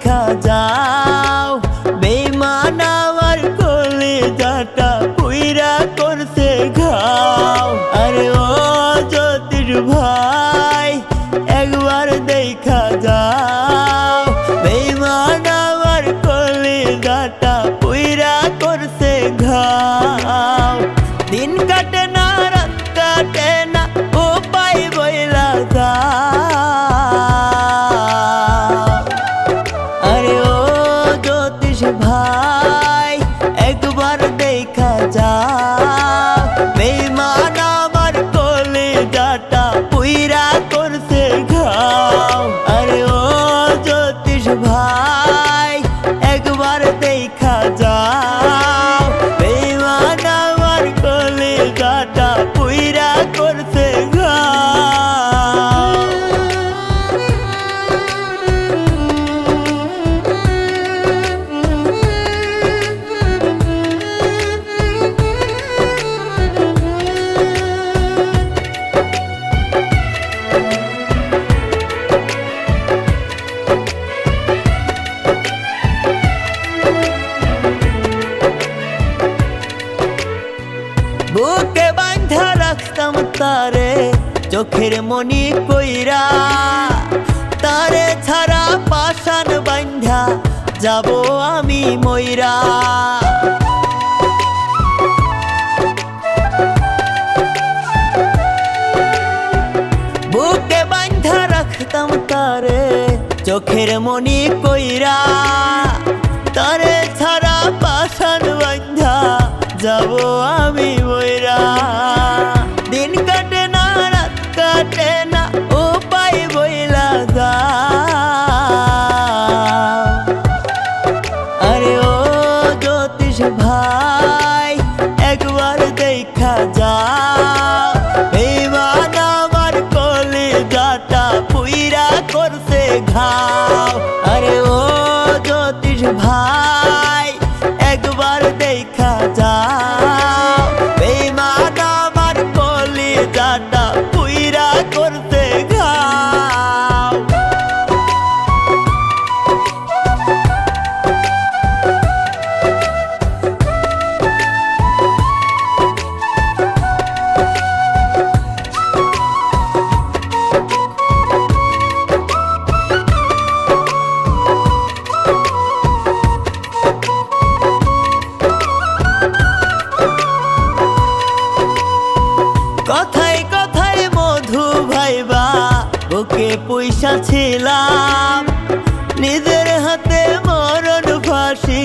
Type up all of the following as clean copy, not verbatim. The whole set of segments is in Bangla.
দেখা যাও বেঈমান আমার কলিজাটা পুইরা করছে ঘাও। আরে ও জ্যোতির ভাই একবার দেখা যাও বেঈমান আমার কলিজাটা পুইরা করছে ঘাও। দিন কাটে না রাত কাটে না উপায় বইলা যাও। আরে ও জ্যোতিষ ভাই একবার দেখা যাও বেঈমান আমার কলিজাটা পুইরা করছে ঘাও। আরে ও জ্যোতিষ ভাই একবার দেখা যাও বেঈমান আমার কলিজাটা পুইরা করছে ঘাও। বুকে বাঁধা রাখতাম তারে চোখের মনি কইরা, তারে ছাড়া পাষাণ বাঁধা যাব আমি মইরা। বুকে বাঁধা রাখতাম তারে চোখের মনি কইরা, তারে ছাড়া পাষাণ বাঁধা যাব আমি মইরা। দিন কাটে না রাত কাটে না উপায় বইলা যাও। আরে ও জ্যোতিষ ভাই একবার দেখা যাও বেঈমান আমার কলিজাটা পুইরা করছে ঘাও। আরে ও জ্যোতিষ ভাই একবার দেখা যাও বেঈমান আমার কলিজাটা পুইরা করছে ঘাও। কথায় কথায় মধু ভাইবা বুকে পয়সা ছিলাম, নিজের হাতে মরণ ফাঁসি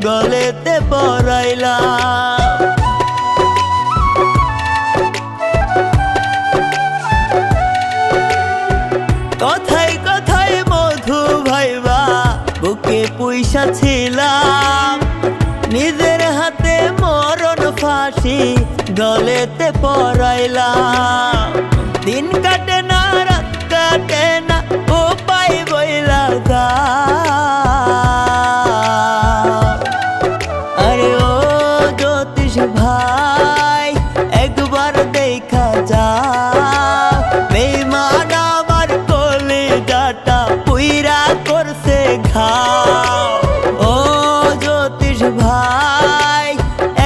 গলেতে পরাইলাম। কথায় কথায় মধু ভাইবা বুকে পয়সা ছিলাম, নিজের হাতে মরণ ফাঁসি গলেতে পরাইলাম। দিন কাটে না রাত কাটে না উপায় বইলা যাও। আরে ও জ্যোতিষ ভাই একবার দেখা যাও বেঈমান আমার কলিজাটা পুইরা করছে ঘাও। ও জ্যোতিষ ভাই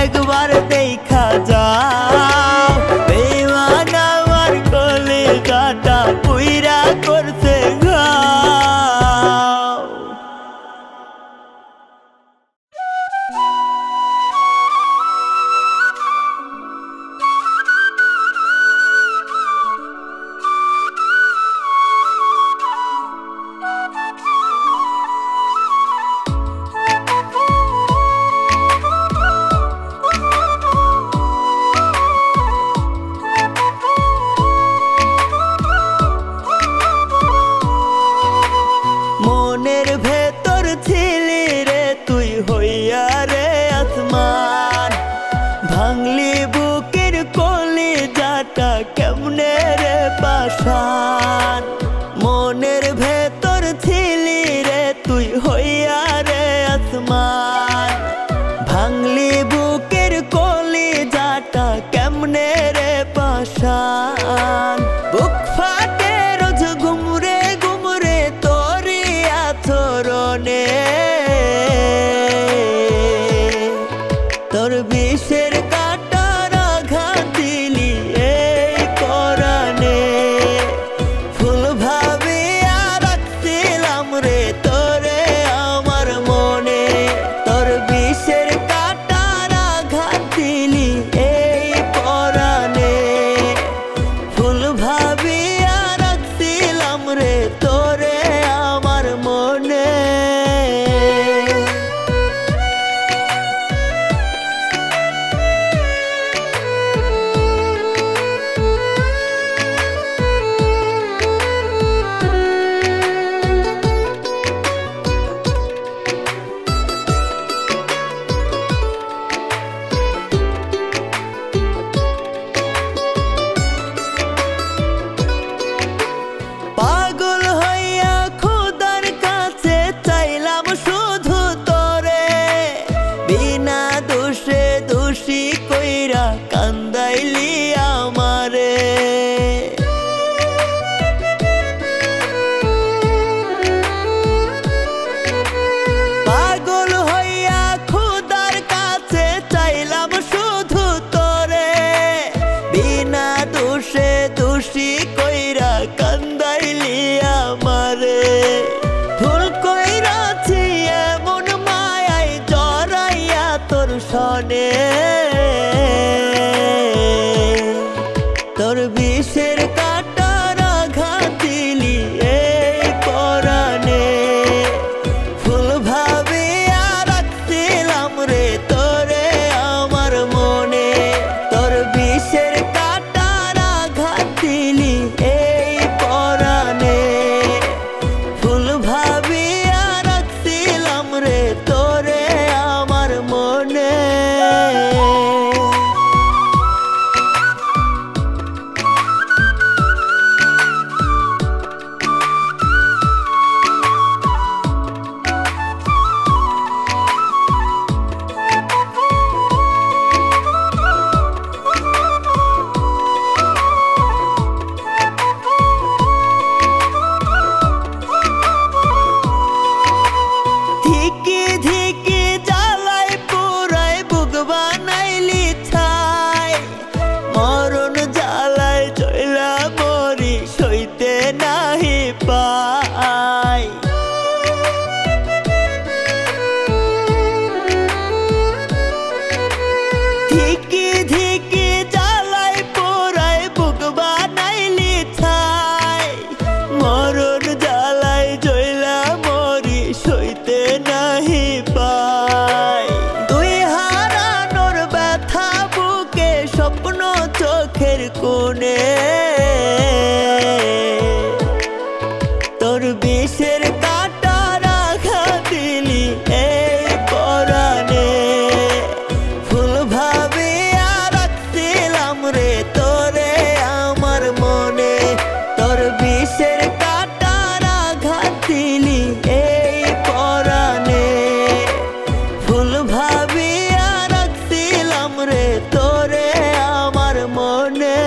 একবার দেখা যাও বেঈমান আমার কলিজাটা পুইরা করছে ঘাও। মনের ভেতর ছিলি রে তুই হইয়া রে আসমান, ভাঙলি বুকের কলিজাটা কেমনে রে পাষাণ। মনের ভেতর ছিলি রে তুই হইয়া রে আসমান, ভাঙলি বুকের কলিজাটা কেমনে রে পাষাণ। বুক ফাটে রোজ ঘুমরে ঘুমরে তোরি আচরণে সইতে নাহি পাই তুই হারানোর ব্যথা বুকে স্বপ্ন চোখের কোণে তোর বিষের কাঁটা রাখা দিলি এই পরাণে ফুল ভাবিয়া রাখছিলাম রে তোরে আমার মনে তোর বিষের কাঁটা রাখা দিলি এই পরাণে ফুল ভাবিয়া রাখছিলাম রে তোরে আমার মনে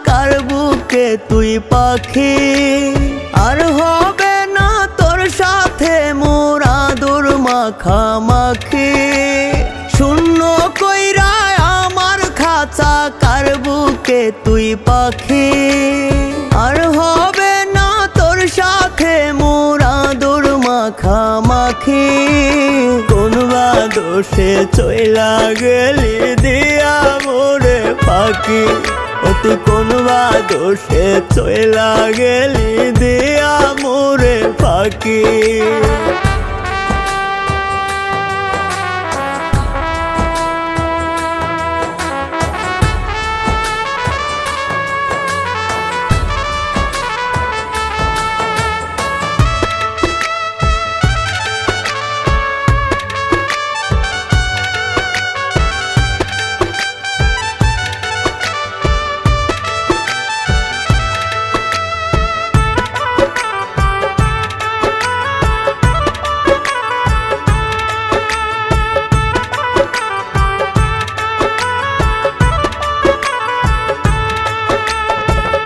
কার বুকে তুই পাখি আর হবে না তোর সাথে মোরা দূর মাখামাখি শূন্য কইরা আমার খাঁচা কার বুকে তুই পাখি আর হবে না তোর সাথে মোরা দূর মাখামাখি কোনবা দোষে চইলা গেলি দিয়া মোরে ফাঁকি তুই কোনবা দোষে চইলা গেলি দিয়া মোরে ফাঁকি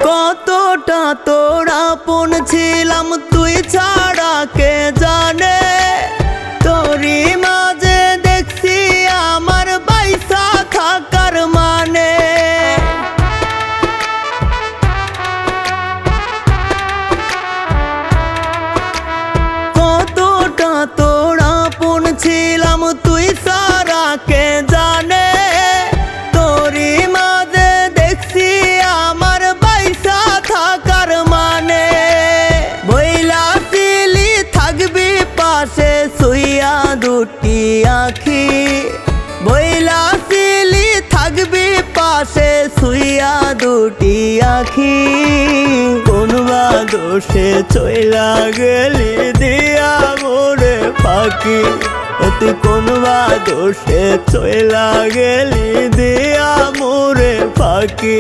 কতটা তোর আপন ছিলাম তুই ছাড়া কে জানে তোরই মাঝে দেখছি আমার বাইসা থাকার মানে কতটা তোর আপন ছিলাম তুই ছাড়া কে জানে তোরই মাঝে দেখছি আমার বাইসা থাকার মানে বইলা ছিলি থাকবি পাশে শুইয়া দুটি আঁখি বইলা ছিলি থাকবি পাশে শুইয়া দুটি আঁখি কোনবা দোষে চইলা গেলি দিয়া মোরে ফাঁকি তুই কোনবা দোষে চইলা গেলি দিয়া মোরে ফাঁকি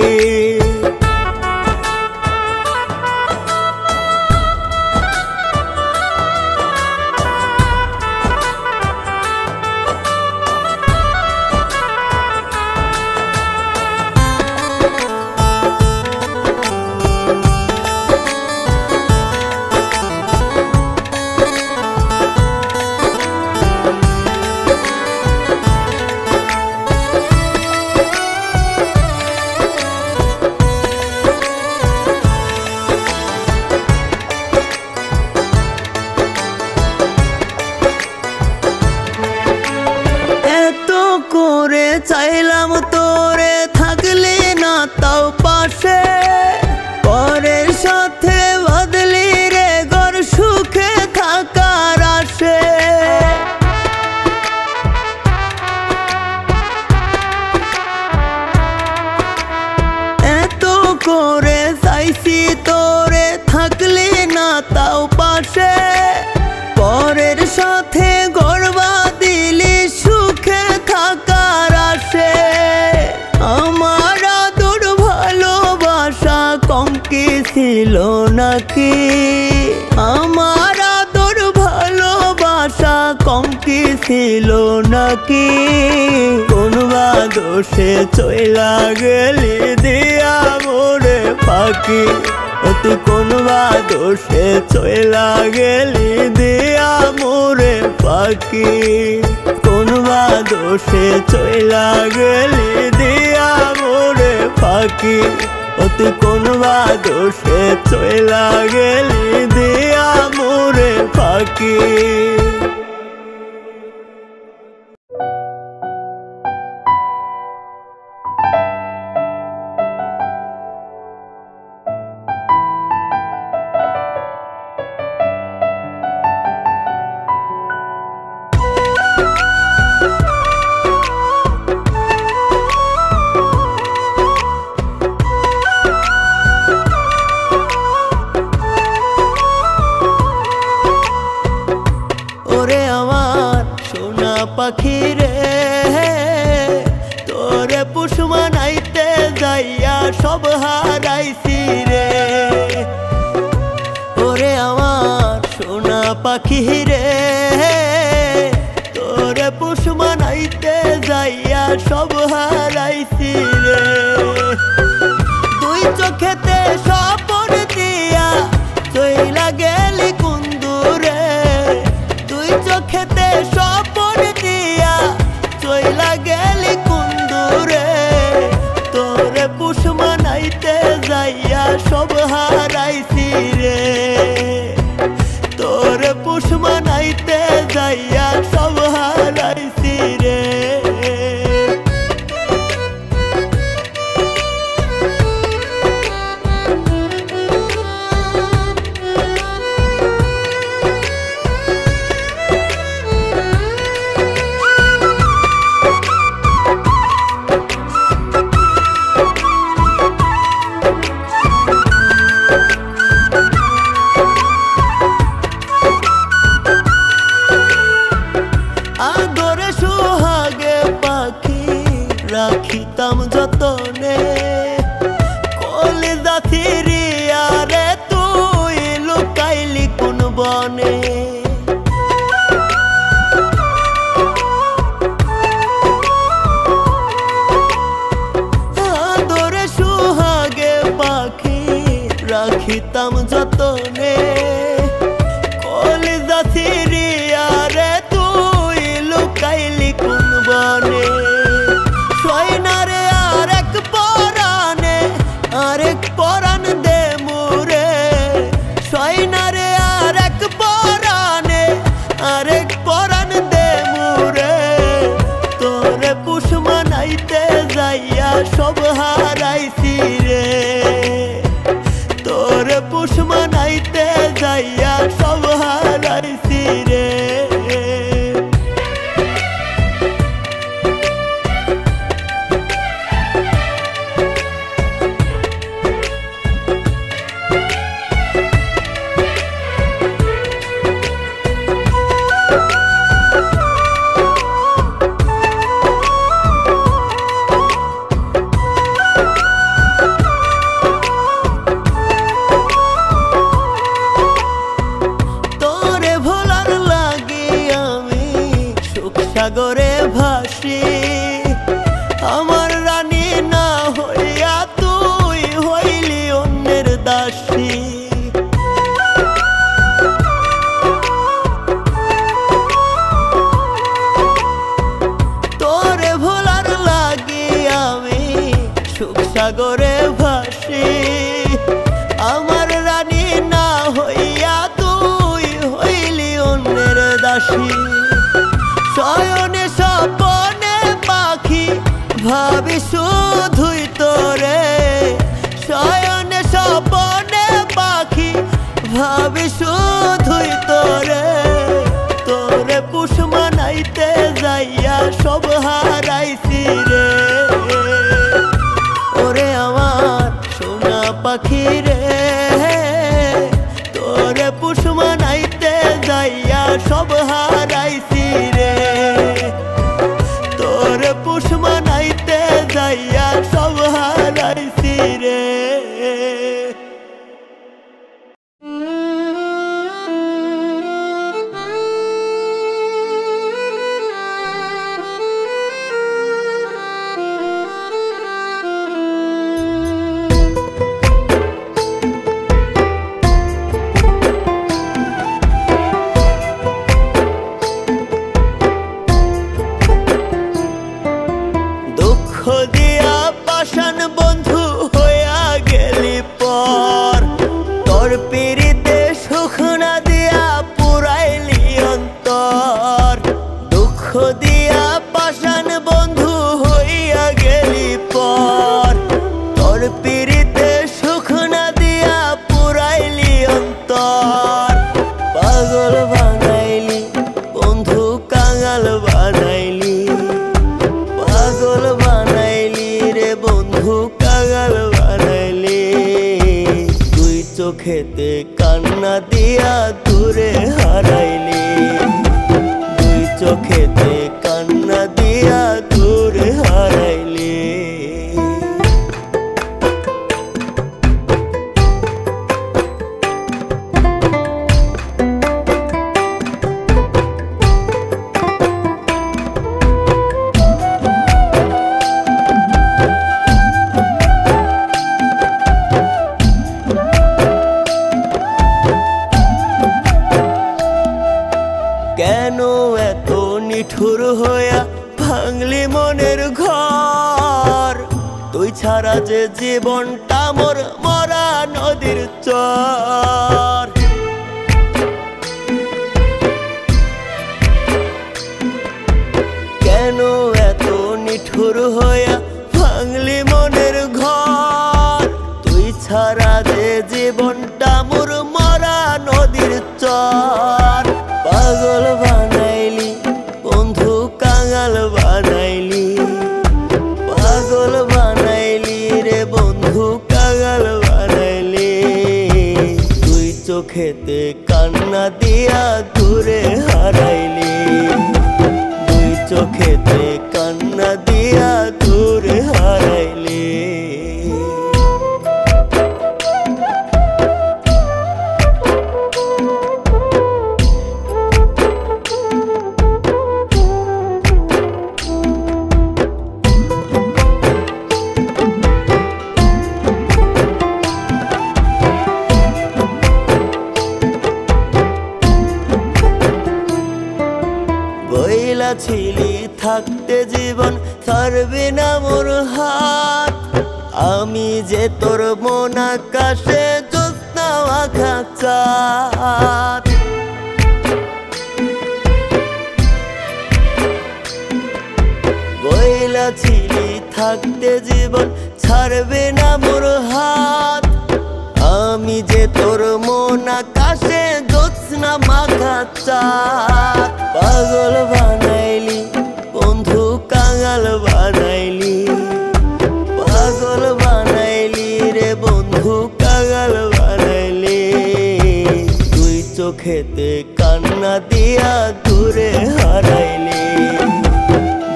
করে চাইলাম তোরে থাকলি না তাও পাশে পরের সাথে বদলি রে ঘর সুখে থাকার আসে এত করে চাইছি তোরে থাকলি না তাও পাশে পরের সাথে গড়বা দিলি সুখে থাকার আসে আমার আদর ভালোবাসা কম কি ছিল নাকি আমার আদর ভালোবাসা কি ছিল নাকি কোনবা দোষে চইলা গেলি দিয়া মোরে ফাঁকি তুই কোনবা দোষে চইলা গেলি দিয়া মোরে ফাঁকি কোনবা দোষে চইলা গেলি দিয়া মোরে ফাঁকি তুই কোনবা দোষে চইলা গেলি দিয়া মোরে ফাঁকি পাখি রে তোরে পুষ মানাইতে যাইয়া সব হারাইছি রে ওরে আমার সোনা পাখি রে তোরে পুষ মানাইতে যাইয়া সব হারাইছি রে দুই চোখেতে স্বপ্ন দিয়া চইলা গেলি কোন দূরে দুই চোখেতে স্বপ্ন চইলা গেলি কোন দূরে তোরে পুষ মানাইতে যাইয়া সব হারাইছি রে তোরে পুষ মানাইতে যাইয়া সব হারাইছি রে রাখিতাম যতনে কলিজা ছিড়িয়া রে তুই লুকাইলি কোন বনে আদরে সুহাগে পাখি রাখিতাম যতনে কলিজা ছিড়িয়া রে তুই লুকাইলি কোন বনে আরেক পরাণ দে মুরে সয়নারে আরেক পরাণে আরেক পরাণ দে মুরে তোরে পুষ মানাইতে যাইয়া সব হারাইছি রে তোরে পুষ মানাইতে যাইয়া সব হারাইছি রে সাগরে ভাসি আমার রানী না হইয়া তুই হইলি অন্যের দাসী তোরে ভোলার লাগি আমি সুখ সাগরে ভাসি আমার রানী না হইয়া তুই হইলি অন্যের দাসী শয়নে স্বপনে পাখি ভাবি শুধুই তোরে শয়নে স্বপনে পাখি ভাবি শুধুই তোরে তোরে পুষ মানাইতে যাইয়া সব হারাইছি রে ওরে আমার সোনা পাখি রে তোরে পুষ মানাইতে যাইয়া সব হারাইছি রে তোরে পুষ মানাইতে যাইয়া সব হারাইছি রে দিয়া পাষাণ বন্ধু হইয়া গেলি পর। তোর পিরিতে সুখ না দিয়া পুরাইলি অন্তর। পাগল বানাইলি বন্ধু কাঙাল বানাইলি, পাগল বানাইলি রে বন্ধু কাঙাল বানাইলি। তুই চোখেতে কান্না দিয়া দূরে হারাইলি, তুই চোখেতে কান্না দিয়া দূরে হারাইলি। কেন এত নিঠুর হইয়া ভাঙলি মনের ঘর? তুই ছাড়া যে জীবনটা মোর মরা নদীর চর। কেন এত নিঠুর হইয়া ভাঙলি মনের ঘর? তুই ছাড়া যে জীবনটা মোর মরা নদীর চর। পাগল বানাইলি বন্ধু কাঙাল বানাইলি, পাগল বানাইলি রে বন্ধু কাঙাল বানাইলি। তুই চোখেতে কান্না দিয়া দূরে হারাইলি, তুই চোখেতে কান্না দিয়া দূরে হারাইলি। বইলা ছিলি থাকতে জীবন ছাড়বি না মোর হাত। আমি যে তোর মন আকাশে জ্যোৎস্না আঁকা চাঁদ। বইলা ছিলি থাকতে জীবন ছাড়বে না মোর হাত। আমি যে তোর মন আকাশে জ্যোৎস্না মাখা চাঁদ। পাগল বানাইলি বন্ধু কাঙাল বানাইলি, পাগল বানাইলি রে বন্ধু কাঙাল বানাইলি। তুই চোখেতে কান্না দিয়া দূরে হারাইলি,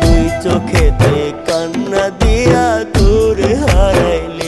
তুই চোখেতে কান্না দিয়া দূরে হারাইলি।